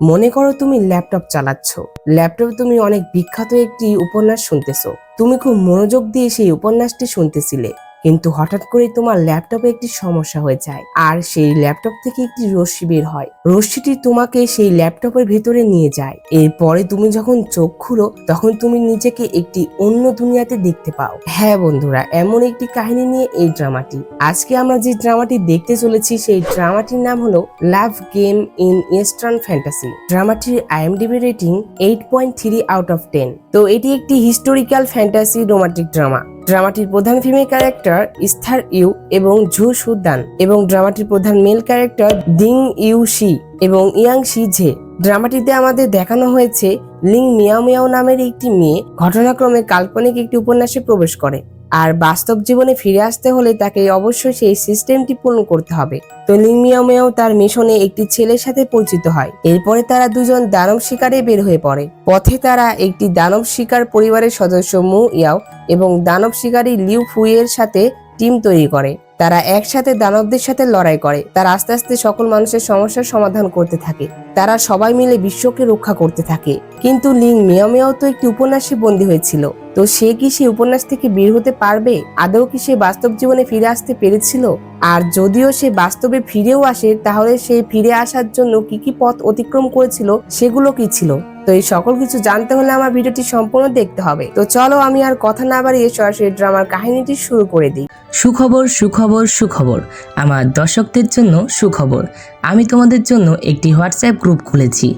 মনে করো তুমি ল্যাপটপ চালাচ্ছ। ল্যাপটপে তুমি অনেক বিখ্যাত একটি উপন্যাস শুনতেছো। তুমি খুব মনোযোগ দিয়ে সেই উপন্যাসটি শুনতেছিলে, কিন্তু হঠাৎ করে তোমার ল্যাপটপে একটি সমস্যা হয়ে যায় আর সেই ল্যাপটপ থেকে একটি রশ্মি বের হয়। রশ্মিটি তোমাকে সেই ল্যাপটপের ভেতরে নিয়ে যায়। এরপরে তুমি যখন চোখ খুলো তখন তুমি নিজেকে একটি অন্য দুনিয়াতে দেখতে পাও। হ্যাঁ বন্ধুরা, এমন একটি কাহিনী নিয়ে এই ড্রামাটি। আজকে আমরা যে ড্রামাটি দেখতে চলেছি সেই ড্রামাটির নাম হলো love game in eastern fantasy. ড্রামাটির আইএমডিবি রেটিং 8.3 আউট অফ 10। তো এটি একটি হিস্টোরিক্যাল ফ্যান্টাসি রোমান্টিক ড্রামা। ড্রামাটির প্রধান ফিমেল ক্যারেক্টার ইস্থার ইউ এবং ঝু সুদান এবং ড্রামাটির প্রধান মেল ক্যারেক্টার দিং ইউ শি এবং ইয়াং শি ঝে। ড্রামাটিতে আমাদের দেখানো হয়েছে লিং মিয়াও মিয়াও নামের একটি মেয়ে ঘটনাক্রমে কাল্পনিক একটি উপন্যাসে প্রবেশ করে, আর বাস্তব জীবনে ফিরে আসতে হলে তাকে অবশ্যই সেই সিস্টেমটি পূরণ করতে হবে। তো লিং মিয়াও মিয়াও তার মিশনে একটি ছেলের সাথে পরিচিত হয়। এরপরে তারা দুজন দানব শিকারে বের হয়ে পড়ে। পথে তারা একটি দানব শিকার পরিবারের সদস্য মু ইয়াও এবং দানব শিকারী লিউ ফুইয়ের সাথে টিম তৈরি করে। তারা একসাথে দানবদের সাথে লড়াই করে। তারা আস্তে আস্তে সকল মানুষের সমস্যার সমাধান করতে থাকে। তারা সবাই মিলে বিশ্বকে রক্ষা করতে থাকে। কিন্তু লিং মিয়াও মিয়াও তো একটি উপন্যাসে বন্দী হয়েছিল। তো সে কি সেই উপন্যাস থেকে বের হতে পারবে? আদৌ কি সে বাস্তব জীবনে ফিরে আসতে পেরেছিল? আর যদিও সে বাস্তবে ফিরেও আসে, তাহলে সে ফিরে আসার জন্য কি কি পথ অতিক্রম করেছিল, সেগুলো কি ছিল? তো এই সকল কিছু জানতে হলে আমার ভিডিওটি সম্পূর্ণ দেখতে হবে। তো চলো আমি আর কথা না বাড়িয়ে সরাসরি ড্রামার কাহিনীটি শুরু করে দিই। সুখবর সুখবর সুখবর, আমার দর্শকদের জন্য সুখবর। আমি তোমাদের জন্য একটি হোয়াটসঅ্যাপ গ্রুপ খুলেছি,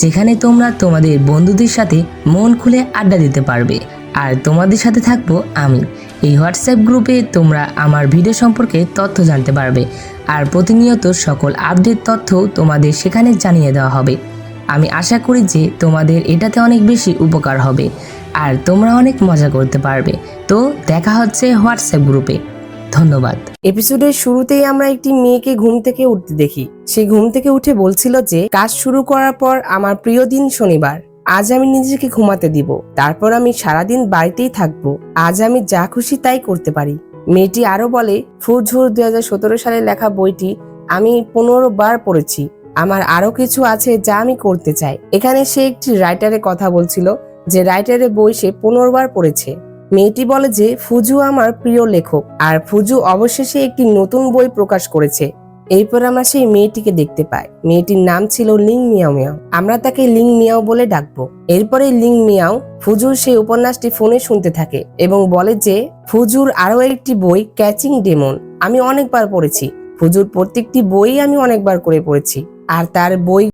যেখানে তোমরা তোমাদের বন্ধুদের সাথে মন খুলে আড্ডা দিতে পারবে। আর তোমাদের সাথে থাকবো আমি। এই হোয়াটসঅ্যাপ গ্রুপে তোমরা আমার ভিডিও সম্পর্কে তথ্য জানতে পারবে, আর প্রতিনিয়ত সকল আপডেট তথ্য তোমাদের সেখানে জানিয়ে দেওয়া হবে। আমি আশা করি যে তোমাদের এটাতে অনেক বেশি উপকার হবে আর তোমরা অনেক মজা করতে পারবে। তো দেখা হচ্ছে হোয়াটসঅ্যাপ গ্রুপে। ধন্যবাদ। এপিসোডের শুরুতেই আমরা একটি মেয়েকে ঘুম থেকে উঠতে দেখি। সে ঘুম থেকে উঠে বলছিল যে কাজ শুরু করার পর আমার প্রিয় দিন শনিবার। আজ আমি নিজেকে ঘুমাতে দিব, তারপর আমি সারাদিন বাড়িতেই থাকবো। আজ আমি যা খুশি তাই করতে পারি। মেয়েটি আরো বলে, ফুরঝুর 2017 সালে লেখা বইটি আমি 15 বার পড়েছি। আমার আরো কিছু আছে যা আমি করতে চাই। এখানে সে একটি রাইটারের কথা বলছিল, যে রাইটারের বই সে 15 বার পড়েছে। মেয়েটি বলে যে ফুজু আমার প্রিয় লেখক, আর ফুজু অবশেষে একটি নতুন বই প্রকাশ করেছে। এরপর আমরা সেই মেয়েটিকে দেখতে পাই। মেয়েটির নাম ছিল লিং মিয়াও মিয়াও। আমরা তাকে লিং মিয়াও বলে ডাকবো। এরপরে লিং মিয়াও ফুজুর সেই উপন্যাসটি ফোনে শুনতে থাকে এবং বলে যে ফুজুর আরো একটি বই ক্যাচিং ডেমন আমি অনেকবার পড়েছি। ফুজুর প্রত্যেকটি বই আমি অনেকবার করে পড়েছি, আর তার বই